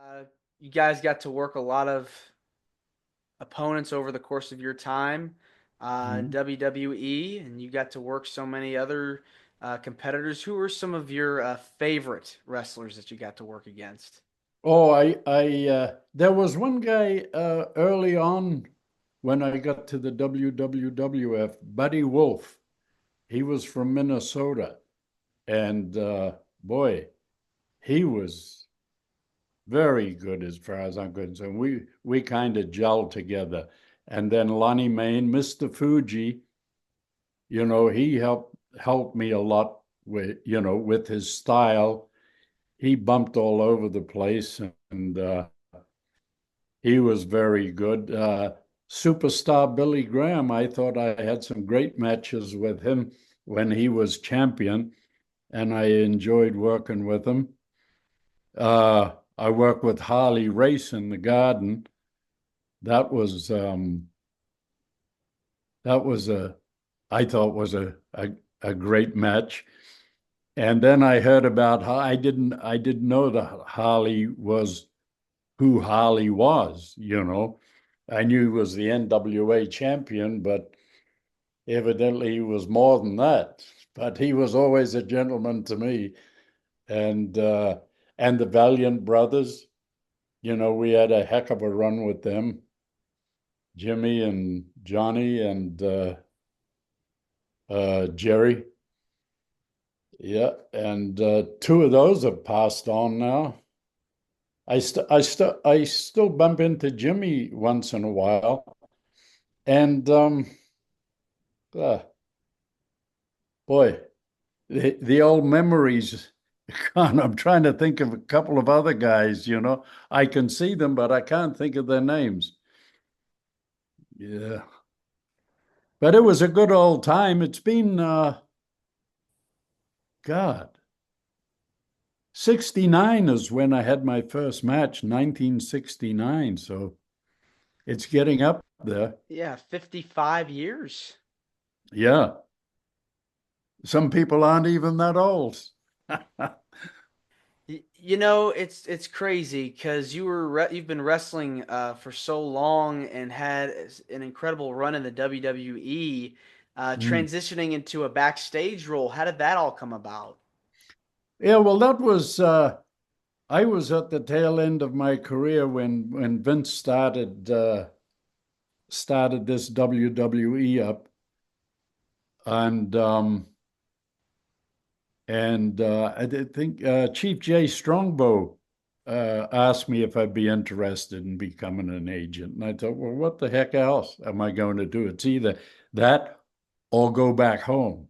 Uh, you guys got to work a lot of opponents over the course of your time in Mhm. WWE, and you got to work so many other competitors. Who were some of your favorite wrestlers that you got to work against? Oh, there was one guy early on when I got to the WWF, Buddy Wolf. He was from Minnesota, and boy, he was very good as far as I'm concerned. We kind of gelled together, and then Lonnie Main, Mr. Fuji, he helped me a lot with with his style. He bumped all over the place, and he was very good. Superstar Billy Graham, I thought I had some great matches with him when he was champion, and I enjoyed working with him. I worked with Harley Race in the Garden. That was that was a I thought was a great match. And then I heard about how I didn't know that Harley was who Harley was. I knew he was the NWA champion, but evidently he was more than that. But he was always a gentleman to me. And and the Valiant brothers, we had a heck of a run with them, Jimmy and Johnny and Jerry. Yeah, and two of those have passed on now. I still bump into Jimmy once in a while, and uh, boy, the old memories. God, I'm trying to think of a couple of other guys. I can see them, but I can't think of their names. Yeah, but it was a good old time. It's been God, 69 is when I had my first match, 1969. So it's getting up there. Yeah, 55 years. Yeah. Some people aren't even that old. It's crazy because you've been wrestling for so long and had an incredible run in the WWE, Mm. transitioning into a backstage role. How did that all come about? Yeah, well, I was at the tail end of my career when Vince started this WWE up, and I think Chief Jay Strongbow asked me if I'd be interested in becoming an agent, and I thought, well, what the heck else am I going to do? It's either that or go back home.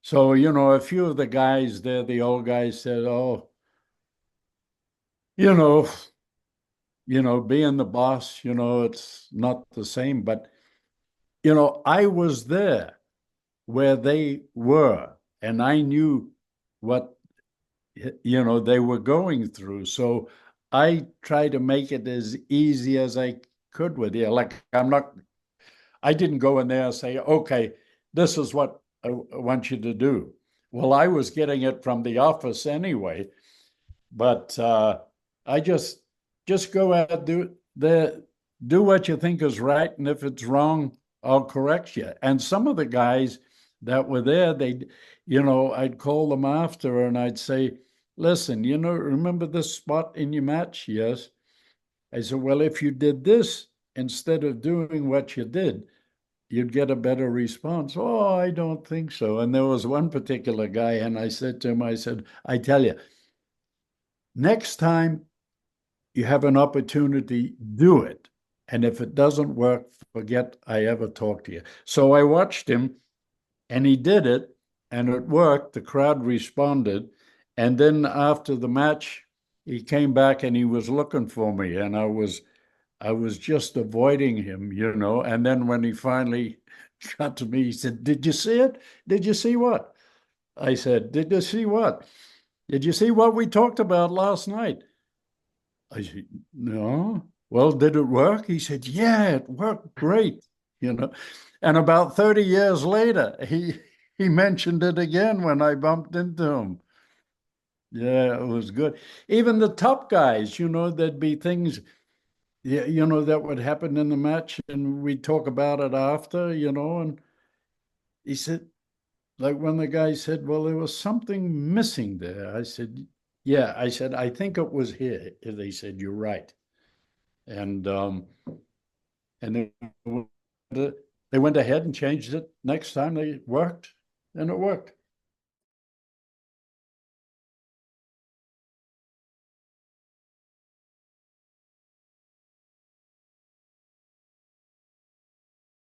So, a few of the guys there, the old guys said, "Oh, you know, being the boss, it's not the same." But, I was there where they were, and I knew what, they were going through. So I tried to make it as easy as I could with you. Like, I didn't go in there and say, "Okay, this is what I want you to do." Well, I was getting it from the office anyway, but I just go out, do what you think is right, and if it's wrong, I'll correct you. And some of the guys that were there, I'd call them after and I'd say, "Listen, remember this spot in your match?" "Yes." I said, "Well, if you did this instead of doing what you did, you'd get a better response." "Oh, I don't think so." And there was one particular guy, and I said to him, I said, "I tell you, next time you have an opportunity, do it. And if it doesn't work, forget I ever talked to you." So I watched him and he did it and it worked. The crowd responded. And then after the match, he came back and he was looking for me. And I was just avoiding him, And then when he finally got to me, he said, "Did you see it? Did you see what?" I said, "Did you see what? Did you see what we talked about last night?" I said, "No." "Well, did it work?" He said, "Yeah, it worked great." You know, and about 30 years later, he mentioned it again when I bumped into him. Yeah, it was good. Even the top guys, there'd be things, yeah, that would happen in the match, and we'd talk about it after, and he said, like when the guy said, well, there was something missing there. I said, yeah, I said, I think it was here. And they said, you're right. And and they went ahead and changed it next time they worked, and it worked.